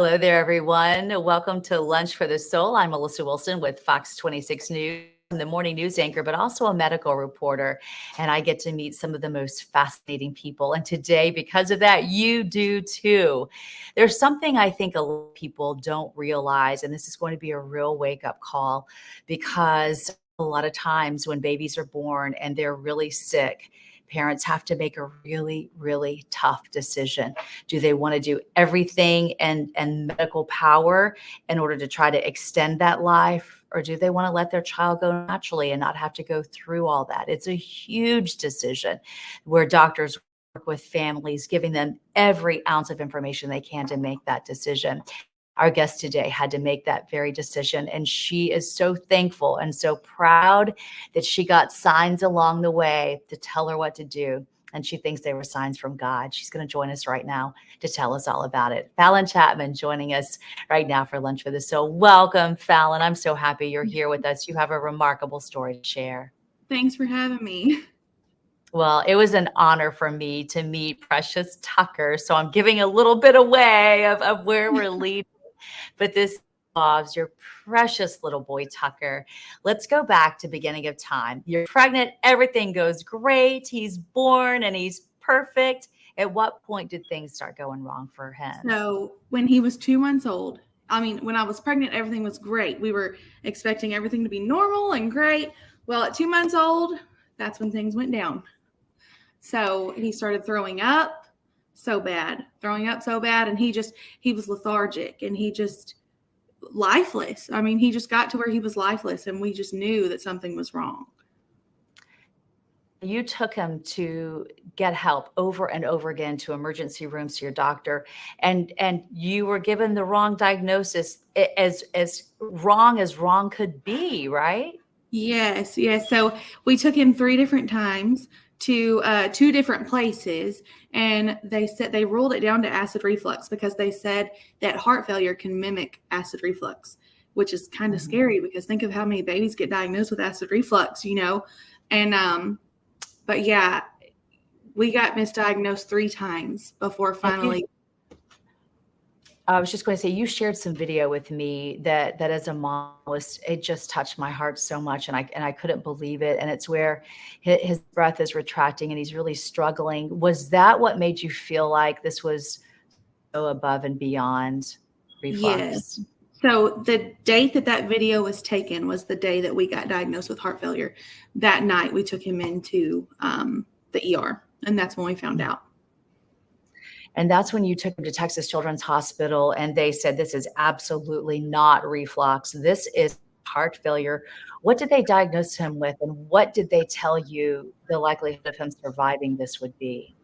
Hello there, everyone. Welcome to Lunch for the Soul. I'm Melissa Wilson with Fox 26 News. I'm the morning news anchor, but also a medical reporter. And I get to meet some of the most fascinating people. And today, because of that, you do too. There's something I think a lot of people don't realize, and this is going to be a real wake-up call, because a lot of times when babies are born and they're really sick, parents have to make a really, really tough decision. Do they want to do everything and medical power in order to try to extend that life? Or do they want to let their child go naturally and not have to go through all that? It's a huge decision where doctors work with families, giving them every ounce of information they can to make that decision. Our guest today had to make that very decision, and she is so thankful and so proud that she got signs along the way to tell her what to do, and she thinks they were signs from God. She's going to join us right now to tell us all about it. Falyn Chapman joining us right now for Lunch for the Soul. Welcome, Falyn. I'm so happy you're here with us. You have a remarkable story to share. Thanks for having me. Well, it was an honor for me to meet Precious Tucker, so I'm giving a little bit away of where we're leading. But this involves your precious little boy, Tucker. Let's go back to beginning of time. You're pregnant. Everything goes great. He's born and he's perfect. At what point did things start going wrong for him? So when he was 2 months old, when I was pregnant, everything was great. We were expecting everything to be normal and great. Well, at 2 months old, that's when things went down. So he started throwing up so bad, and he was lethargic and he just lifeless. He just got to where he was lifeless, and we just knew that something was wrong. You took him to get help over and over again to emergency rooms, to your doctor, and you were given the wrong diagnosis, as wrong as wrong could be, right? Yes. So we took him 3 different times to 2 different places, and they ruled it down to acid reflux because they said that heart failure can mimic acid reflux, which is kind of scary because think of how many babies get diagnosed with acid reflux, and but yeah, we got misdiagnosed 3 times before finally. I was just going to say, you shared some video with me that as a mom it just touched my heart so much, and I couldn't believe it. And it's where his breath is retracting and he's really struggling. Was that what made you feel like this was so above and beyond reflux? Yes. So the date that video was taken was the day that we got diagnosed with heart failure. That night we took him into the ER, and that's when we found out. And that's when you took him to Texas Children's Hospital, and they said, this is absolutely not reflux. This is heart failure. What did they diagnose him with, and what did they tell you the likelihood of him surviving this would be?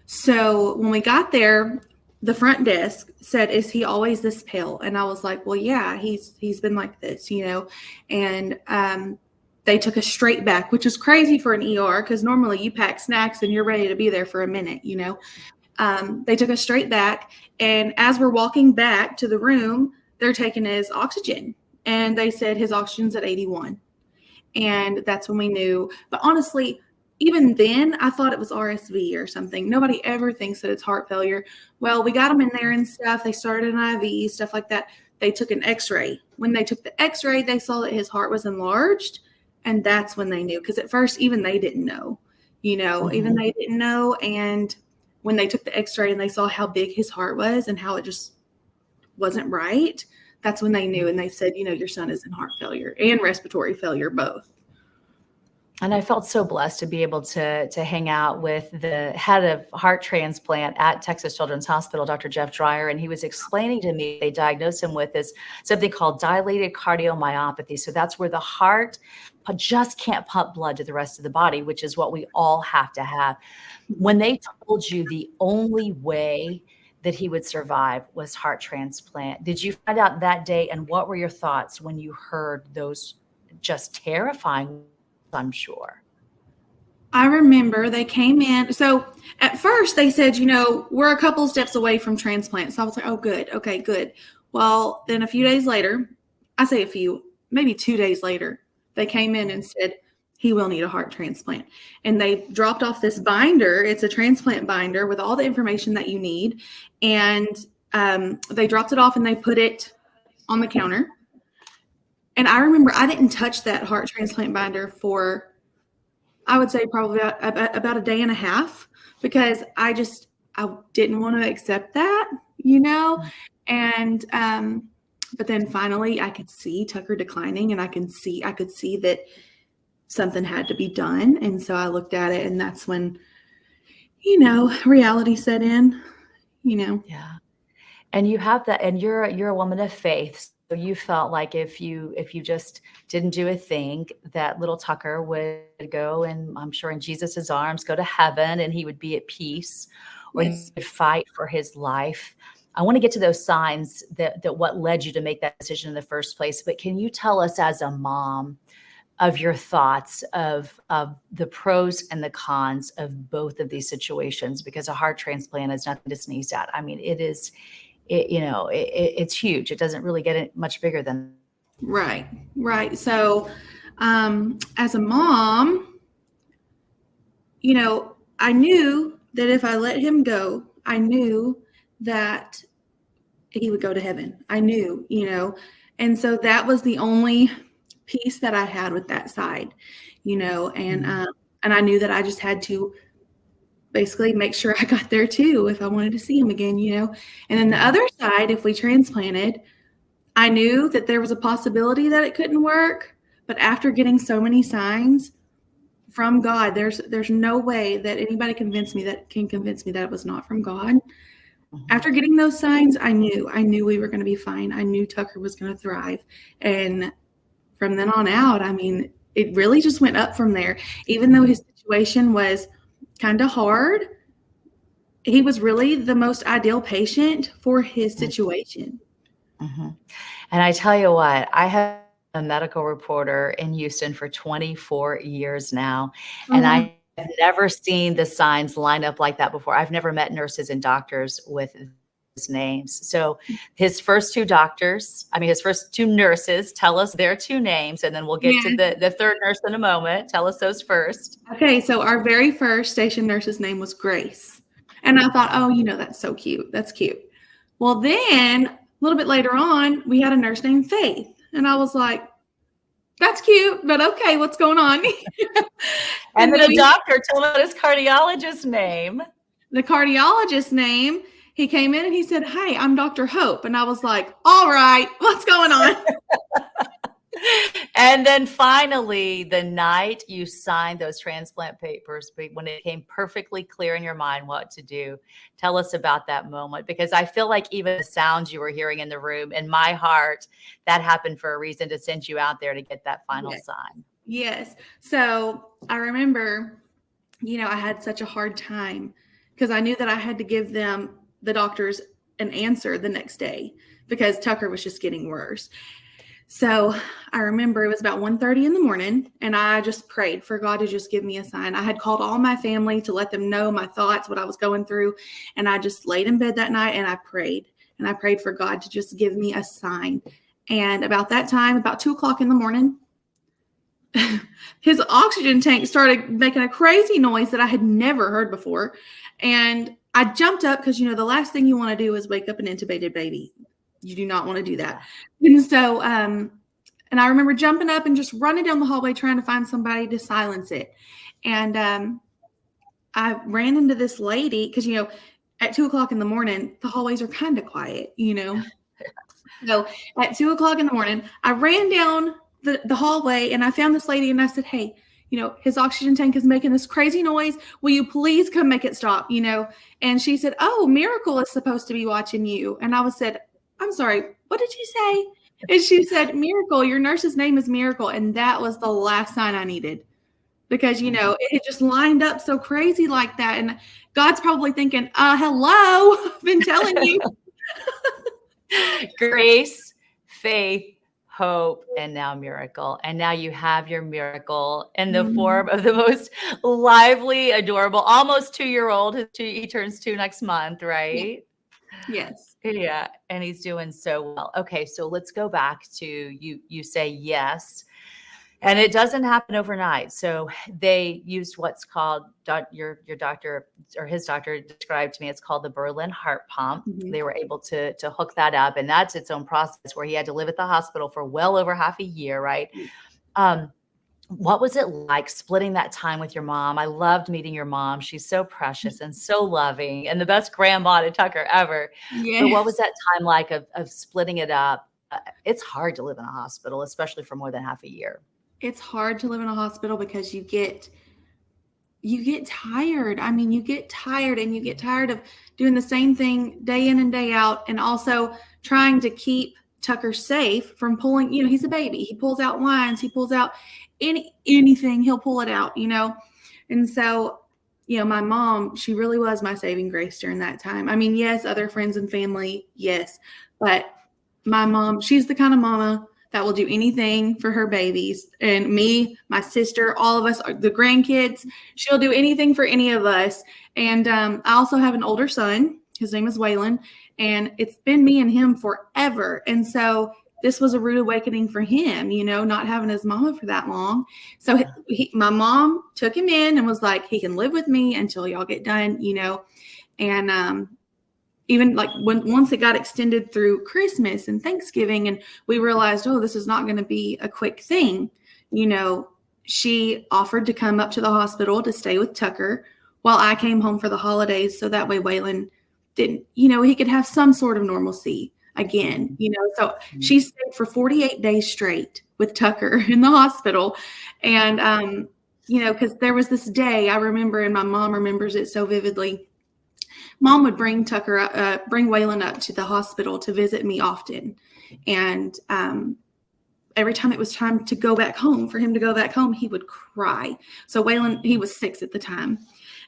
So when we got there, the front desk said, "Is he always this pale?" And I was like, "Well, yeah, he's been like this, And they took us straight back, which is crazy for an ER because normally you pack snacks and you're ready to be there for a minute, They took us straight back, and as we're walking back to the room, they're taking his oxygen, and they said his oxygen's at 81, and that's when we knew. But honestly, even then, I thought it was RSV or something. Nobody ever thinks that it's heart failure. Well, we got him in there and stuff. They started an IV, stuff like that. They took an X-ray. When they took the X-ray, they saw that his heart was enlarged, and that's when they knew. Because at first, even they didn't know, even they didn't know, and when they took the X-ray and they saw how big his heart was and how it just wasn't right, that's when they knew. And they said, your son is in heart failure and respiratory failure, both. And I felt so blessed to be able to hang out with the head of heart transplant at Texas Children's Hospital, Dr. Jeff Dreyer, and he was explaining to me they diagnosed him with this something called dilated cardiomyopathy. So that's where the heart just can't pump blood to the rest of the body, which is what we all have to have. When they told you the only way that he would survive was heart transplant, did you find out that day? And what were your thoughts when you heard those just terrifying, I'm sure? I remember they came in. So at first they said, we're a couple steps away from transplant. So I was like, oh, good. Okay, good. Well, then a few days later, I say a few, maybe 2 days later, they came in and said, he will need a heart transplant. And they dropped off this binder. It's a transplant binder with all the information that you need. And they dropped it off and they put it on the counter. And I remember I didn't touch that heart transplant binder for, I would say probably about a day and a half, because I didn't want to accept that, and, but then finally I could see Tucker declining, and I could see that something had to be done. And so I looked at it, and that's when, reality set in, Yeah. And you have that, and you're a woman of faith. So you felt like if you just didn't do a thing, that little Tucker would go, and I'm sure in Jesus's arms, go to heaven, and he would be at peace, or Yes. he would fight for his life. I want to get to those signs that what led you to make that decision in the first place. But can you tell us, as a mom, of your thoughts of the pros and the cons of both of these situations? Because a heart transplant is nothing to sneeze at. I mean, it's huge. It doesn't really get much bigger than. Right. So, as a mom, I knew that if I let him go, I knew that he would go to heaven. I knew, and so that was the only piece that I had with that side, and I knew that I just had to basically make sure I got there too if I wanted to see him again, and then the other side, if we transplanted, I knew that there was a possibility that it couldn't work, but after getting so many signs from God, there's no way that anybody can convince me that it was not from God. After getting those signs, I knew we were going to be fine. I knew Tucker was going to thrive. And from then on out, I mean, it really just went up from there. Even though his situation was kind of hard, he was really the most ideal patient for his situation. Mm-hmm. And I tell you what, I have a medical reporter in Houston for 24 years now, and I have never seen the signs line up like that before. I've never met nurses and doctors with his names. So his first two nurses, tell us their two names, and then we'll get to the third nurse in a moment. Tell us those first. Okay, so our very first station nurse's name was Grace. And I thought, oh, that's so cute. That's cute. Well, then a little bit later on, we had a nurse named Faith. And I was like, that's cute, but okay, what's going on? And then the doctor told me his cardiologist's name. The cardiologist's name, he came in and he said, "Hey, I'm Dr. Hope." And I was like, all right, what's going on? And then finally, the night you signed those transplant papers, when it became perfectly clear in your mind what to do, tell us about that moment, because I feel like even the sounds you were hearing in the room, in my heart, that happened for a reason, to send you out there to get that final sign. Yes. So I remember, I had such a hard time because I knew that I had to give the doctors an answer the next day because Tucker was just getting worse. So I remember it was about 1:30 in the morning, and I just prayed for God to just give me a sign. I had called all my family to let them know my thoughts, what I was going through. And I just laid in bed that night and I prayed for God to just give me a sign. And about that time, about 2:00 in the morning, his oxygen tank started making a crazy noise that I had never heard before. And I jumped up because, the last thing you want to do is wake up an intubated baby. You do not want to do that. And so, and I remember jumping up and just running down the hallway trying to find somebody to silence it. And I ran into this lady because, at 2:00 in the morning, the hallways are kind of quiet, So at 2:00 in the morning, I ran down the hallway and I found this lady and I said, "Hey, his oxygen tank is making this crazy noise. Will you please come make it stop?" And she said, "Oh, Miracle is supposed to be watching you." And I said, "I'm sorry, what did you say?" And she said, "Miracle, your nurse's name is Miracle." And that was the last sign I needed because, it just lined up so crazy like that. And God's probably thinking, hello, I've been telling you. Grace, faith, hope, and now miracle. And now you have your miracle in the form of the most lively, adorable, almost 2-year-old. He turns 2 next month, right? Yes. Yeah. And he's doing so well. Okay. So let's go back to you say yes. And it doesn't happen overnight. So they used what's called, your doctor or his doctor described to me, it's called the Berlin heart pump. Mhm. They were able to hook that up, and that's its own process where he had to live at the hospital for well over half a year, right? What was it like splitting that time with your mom? I loved meeting your mom. She's so precious and so loving and the best grandma to Tucker ever. But what was Yes. that time like of splitting it up? It's hard to live in a hospital, especially for more than half a year. It's hard to live in a hospital because you get tired. I mean, you get tired, and you get tired of doing the same thing day in and day out, and also trying to keep Tucker safe from pulling, he's a baby. He pulls out lines, he pulls out anything, he'll pull it out, And so, my mom, she really was my saving grace during that time. I mean, yes, other friends and family, yes, but my mom, she's the kind of mama that will do anything for her babies. And me, my sister, all of us, the grandkids, she'll do anything for any of us. And I also have an older son. His name is Waylon. And it's been me and him forever. And so this was a rude awakening for him, not having his mama for that long. So my mom took him in and was like, he can live with me until y'all get done, And even like once it got extended through Christmas and Thanksgiving, and we realized, oh, this is not going to be a quick thing, she offered to come up to the hospital to stay with Tucker while I came home for the holidays. So that way Waylon didn't, he could have some sort of normalcy again, So she stayed for 48 days straight with Tucker in the hospital. And, because there was this day I remember, and my mom remembers it so vividly. Mom would bring bring Waylon up to the hospital to visit me often. And every time it was time to go back home, for him to go back home, he would cry. So Waylon, he was 6 at the time.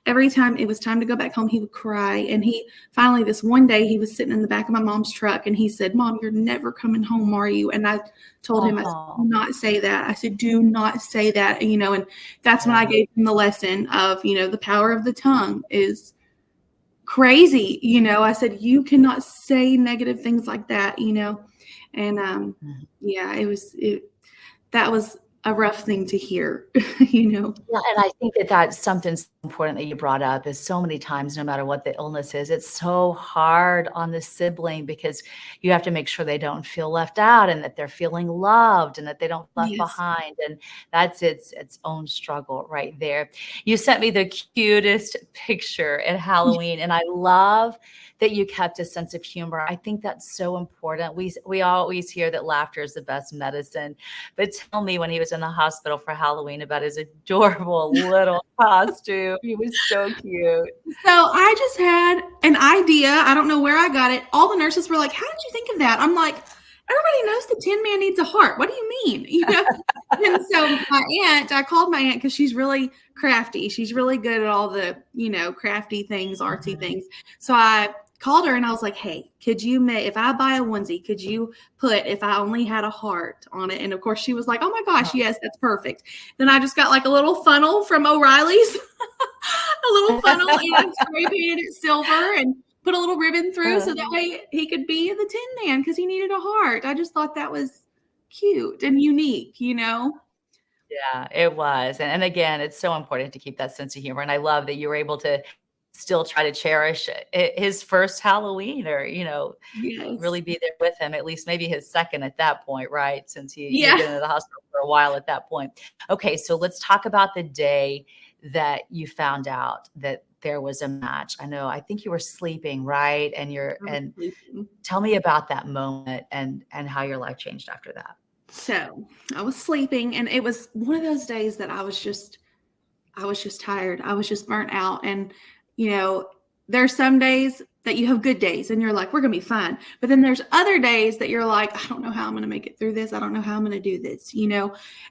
Every time it was time to go back home, he would cry. And he finally, this one day, he was sitting in the back of my mom's truck and he said, "Mom, you're never coming home, are you?" And I told him, I said, "Do not say that." I said, "Do not say that." And that's when I gave him the lesson of, the power of the tongue is crazy. I said, you cannot say negative things like that, and that was a rough thing to hear. Yeah, and I think that's something so important that you brought up is so many times, no matter what the illness is, it's so hard on the sibling because you have to make sure they don't feel left out and that they're feeling loved and that they don't left behind. And that's its own struggle right there. You sent me the cutest picture at Halloween, and I love that you kept a sense of humor. I think that's so important. We always hear that laughter is the best medicine, but tell me when he was in the hospital for Halloween about his adorable little costume. He was so cute. So I just had an idea. I don't know where I got it. All the nurses were like, "How did you think of that?" I'm like, everybody knows the Tin Man needs a heart. What do you mean? And so I called my aunt because she's really crafty. She's really good at all the, crafty things, artsy things. So I called her and I was like, "Hey, could you if I buy a onesie, could you put if I only had a heart on it?" And of course she was like, "Oh my gosh, yes, that's perfect." Then I just got like a little funnel from O'Reilly's, a little funnel, and spray painted it silver and put a little ribbon through so that way he could be the Tin Man because he needed a heart. I just thought that was cute and unique, Yeah, it was. And again, it's so important to keep that sense of humor. And I love that you were able to still try to cherish his first Halloween or, really be there with him, at least maybe his second at that point, right? Since you've been in the hospital for a while at that point. Okay, so let's talk about the day that you found out that there was a match. I think you were sleeping, right? And tell me about that moment and how your life changed after that. So I was sleeping, and it was one of those days that I was just tired. I was just burnt out. And, there's some days that you have good days and you're like, we're going to be fine. But then there's other days that you're like, I don't know how I'm going to make it through this. I don't know how I'm going to do this,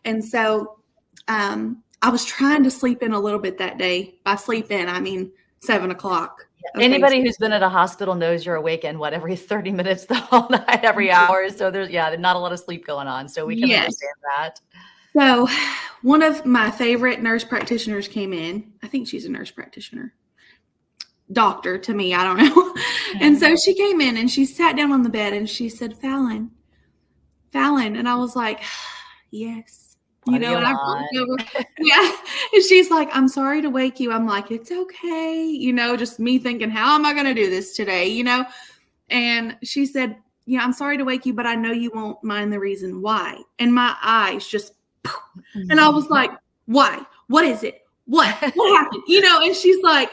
And so I was trying to sleep in a little bit that day. By sleep in, I mean 7 o'clock. Okay. Anybody who's been at a hospital knows you're awake every 30 minutes the whole night, every hour. So there's not a lot of sleep going on. So we can understand that. So one of my favorite nurse practitioners came in. I think she's a nurse practitioner. Doctor to me, I don't know. And so she came in and she sat down on the bed and she said, Falyn. And I was like, yes. You What do know, you and I want? rolled over. Yeah. And she's like, I'm sorry to wake you. I'm like, it's okay. You know, just me thinking, how am I going to do this today? You know? And she said, yeah, I'm sorry to wake you, but I know you won't mind the reason why. And my eyes just, and I was like, why? What is it? What happened? You know, and she's like,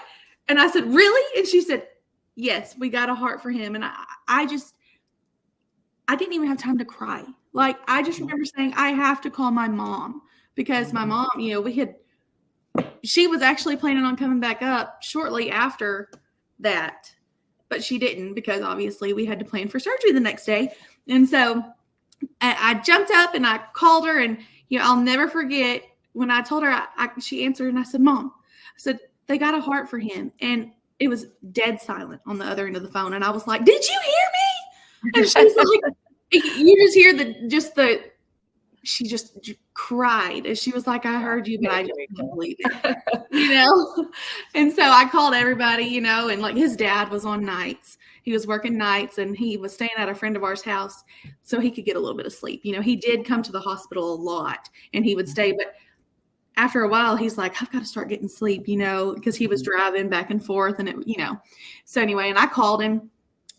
and I said, really? And she said, yes, we got a heart for him. And I didn't even have time to cry. Like, I just remember saying, I have to call my mom because my mom, you know, she was actually planning on coming back up shortly after that, but she didn't because obviously we had to plan for surgery the next day. And so I jumped up and I called her, and, you know, I'll never forget when I told her, she answered and I said, Mom, I said, they got a heart for him. And it was dead silent on the other end of the phone. And I was like, did you hear me? And she's like, you just hear she just cried. And she was like, I heard you, but I just couldn't believe it, you know? And so I called everybody, you know, and like his dad was on nights. He was working nights and he was staying at a friend of ours' house so he could get a little bit of sleep. You know, he did come to the hospital a lot and he would stay, but after a while, he's like, I've got to start getting sleep, you know, because he was driving back and forth and it, you know. So anyway, and I called him.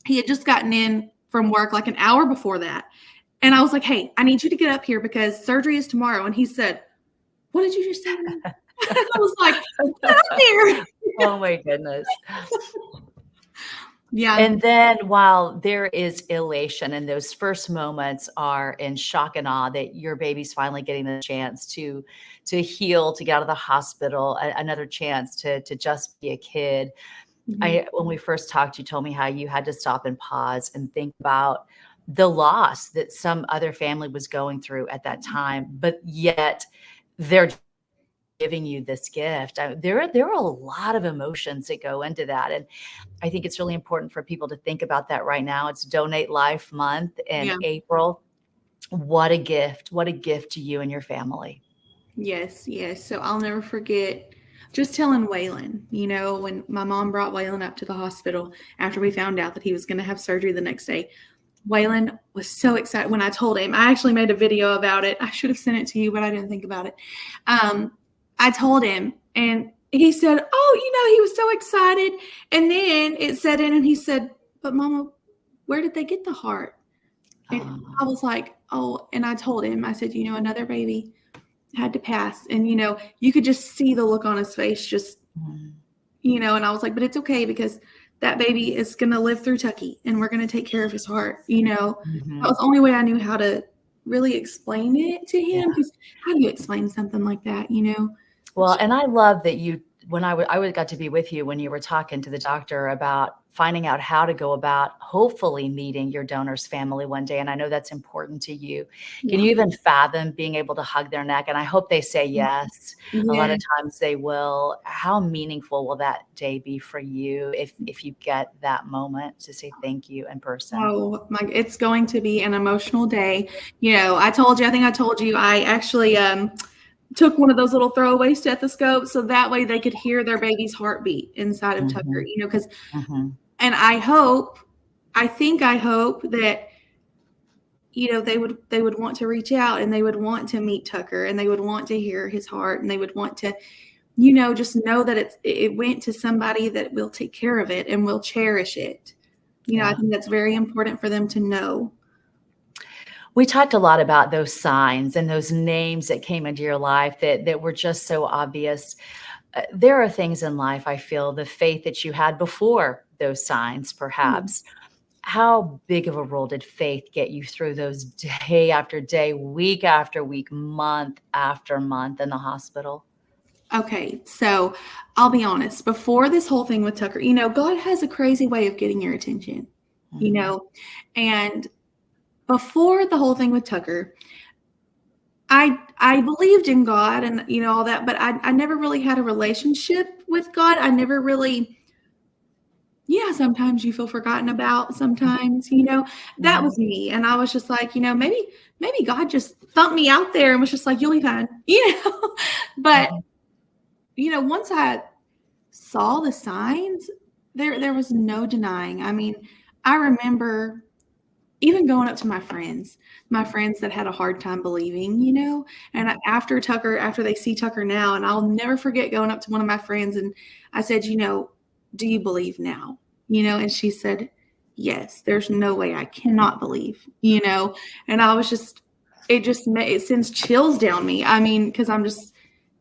He had just gotten in from work like an hour before that. And I was like, hey, I need you to get up here because surgery is tomorrow. And he said, what did you just say to me? I was like, get up here. Oh my goodness. Yeah. And then while there is elation and those first moments are in shock and awe that your baby's finally getting the chance to heal, to get out of the hospital, another chance to just be a kid. When we first talked, you told me how you had to stop and pause and think about the loss that some other family was going through at that time, but yet they're giving you this gift. There are a lot of emotions that go into that. And I think it's really important for people to think about that right now. It's Donate Life Month in Yeah. April. What a gift. What a gift to you and your family. Yes, yes. So I'll never forget just telling Waylon, you know, when my mom brought Waylon up to the hospital after we found out that he was going to have surgery the next day. Waylon was so excited when I told him. I actually made a video about it. I should have sent it to you, but I didn't think about it. I told him, and he said, oh, you know, he was so excited. And then it set in, and he said, but Mama, where did they get the heart? And I was like, oh, and I told him, I said, you know, another baby had to pass. And, you know, you could just see the look on his face, just, you know, and I was like, but it's okay because that baby is going to live through Tucky and we're going to take care of his heart. You know, that was the only way I knew how to really explain it to him. Because how do you explain something like that, you know? Well, and I love that you, when I got to be with you when you were talking to the doctor about finding out how to go about hopefully meeting your donor's family one day. And I know that's important to you. Can you even fathom being able to hug their neck? And I hope they say yes. A lot of times they will. How meaningful will that day be for you if you get that moment to say thank you in person? Oh my, it's going to be an emotional day. You know, I think I told you, I actually, took one of those little throwaway stethoscopes so that way they could hear their baby's heartbeat inside of Tucker, you know, because, and I hope that, you know, they would want to reach out and they would want to meet Tucker and they would want to hear his heart and they would want to, you know, just know that it went to somebody that will take care of it and will cherish it. You know, I think that's very important for them to know. We talked a lot about those signs and those names that came into your life that were just so obvious. There are things in life, I feel, the faith that you had before those signs, perhaps. How big of a role did faith get you through those day after day, week after week, month after month in the hospital? Okay, so I'll be honest. Before this whole thing with Tucker, you know, God has a crazy way of getting your attention, you know, and before the whole thing with Tucker, I believed in God and, you know, all that, but I never really had a relationship with God. I never really, sometimes you feel forgotten about sometimes, you know, that was me. And I was just like, you know, maybe God just thumped me out there and was just like, you'll be fine, you know, but, you know, once I saw the signs, there was no denying. I mean, I remember even going up to my friends that had a hard time believing, and after they see Tucker now, and I'll never forget going up to one of my friends and I said, do you believe now? And she said, yes, there's no way I cannot believe, and I was just, it sends chills down me. I mean, because I'm just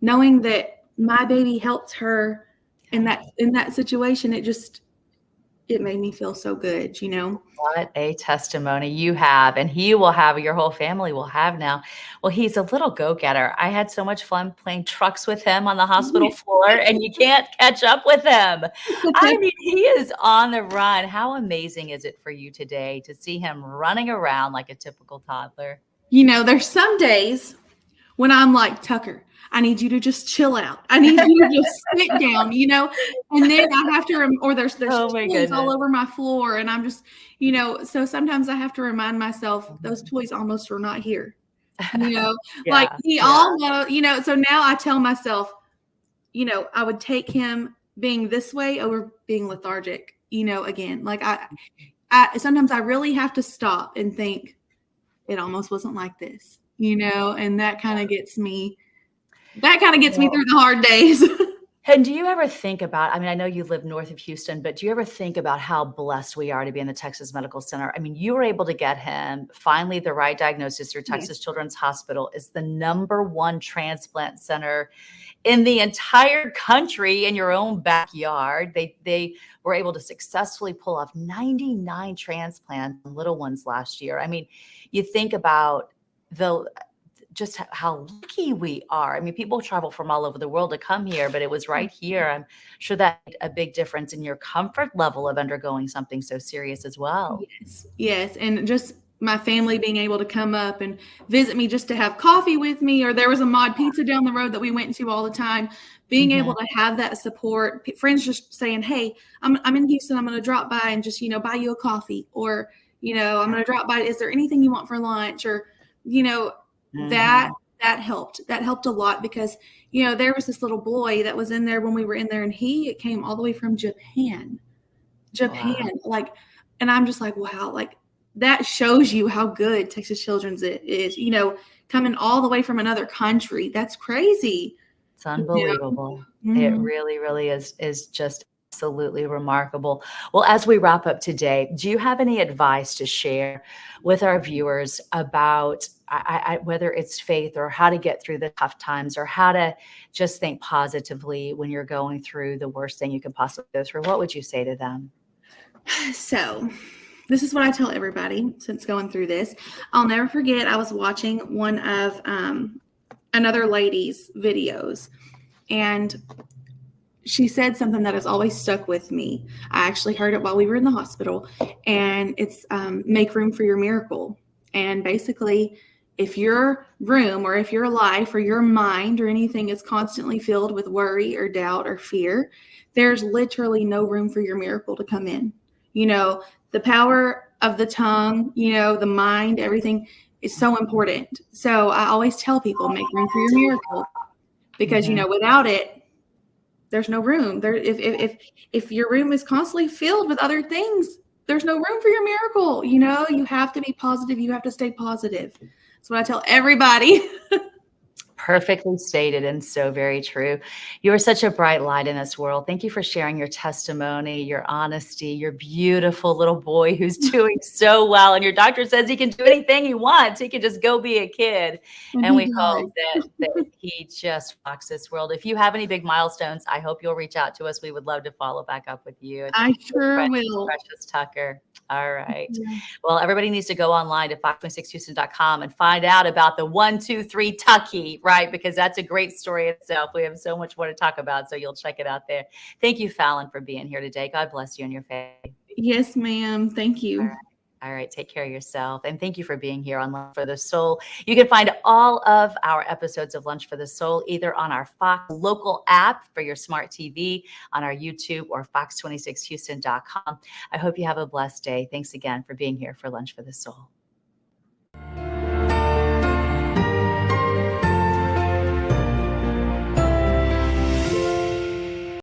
knowing that my baby helped her in that situation. It made me feel so good, What a testimony you have, and he will have, your whole family will have now. Well, he's a little go-getter. I had so much fun playing trucks with him on the hospital floor, and you can't catch up with him. I mean, he is on the run. How amazing is it for you today to see him running around like a typical toddler? There's some days when I'm like, Tucker, I need you to just chill out. I need you to just sit down, and then I have to, or there's Oh my toys goodness. all over my floor, and I'm just, so sometimes I have to remind myself those toys almost are not here, like he almost, so now I tell myself, I would take him being this way over being lethargic, again, like I sometimes I really have to stop and think it almost wasn't like this, and that kind of gets me through the hard days. And do you ever think about, I mean, I know you live north of Houston, but do you ever think about how blessed we are to be in the Texas Medical Center? I mean, you were able to get him finally the right diagnosis through Texas Children's Hospital. Is the #1 transplant center in the entire country in your own backyard. They were able to successfully pull off 99 transplants on little ones last year. I mean, you think about just how lucky we are. I mean, people travel from all over the world to come here, but it was right here. I'm sure that made a big difference in your comfort level of undergoing something so serious as well. Yes. And just my family being able to come up and visit me just to have coffee with me, or there was a Mod Pizza down the road that we went to all the time, being able to have that support, friends just saying, hey, I'm in Houston, I'm going to drop by and just, buy you a coffee, or, I'm going to drop by. Is there anything you want for lunch? Or, that helped. That helped a lot because, there was this little boy that was in there when we were in there, and he came all the way from Japan, Wow. like, and I'm just like, wow, like that shows you how good Texas Children's is, coming all the way from another country. That's crazy. It's unbelievable. It really, really is just absolutely remarkable. Well, as we wrap up today, do you have any advice to share with our viewers about whether it's faith or how to get through the tough times, or how to just think positively when you're going through the worst thing you can possibly go through? What would you say to them? So this is what I tell everybody since going through this. I'll never forget, I was watching one of another lady's videos, and she said something that has always stuck with me. I actually heard it while we were in the hospital, and it's make room for your miracle. And basically, if your room or if your life or your mind or anything is constantly filled with worry or doubt or fear, there's literally no room for your miracle to come in. The power of the tongue, the mind, everything is so important. So I always tell people, make room for your miracle, because, without it, there's no room there. If your room is constantly filled with other things, there's no room for your miracle. You have to be positive. You have to stay positive. That's what I tell everybody. Perfectly stated, and so very true. You are such a bright light in this world. Thank you for sharing your testimony, your honesty, your beautiful little boy who's doing so well. And your doctor says he can do anything he wants. He can just go be a kid. And we hope that he just rocks this world. If you have any big milestones, I hope you'll reach out to us. We would love to follow back up with you. I sure will. Precious Tucker. All right. Well, everybody needs to go online to fox26houston.com and find out about the 1, 2, 3 Tucky, right? Because that's a great story itself. We have so much more to talk about, so you'll check it out there. Thank you, Falyn, for being here today. God bless you and your family. Yes, ma'am. Thank you. All right. Take care of yourself. And thank you for being here on Lunch for the Soul. You can find all of our episodes of Lunch for the Soul either on our Fox local app for your smart TV, on our YouTube, or fox26houston.com. I hope you have a blessed day. Thanks again for being here for Lunch for the Soul.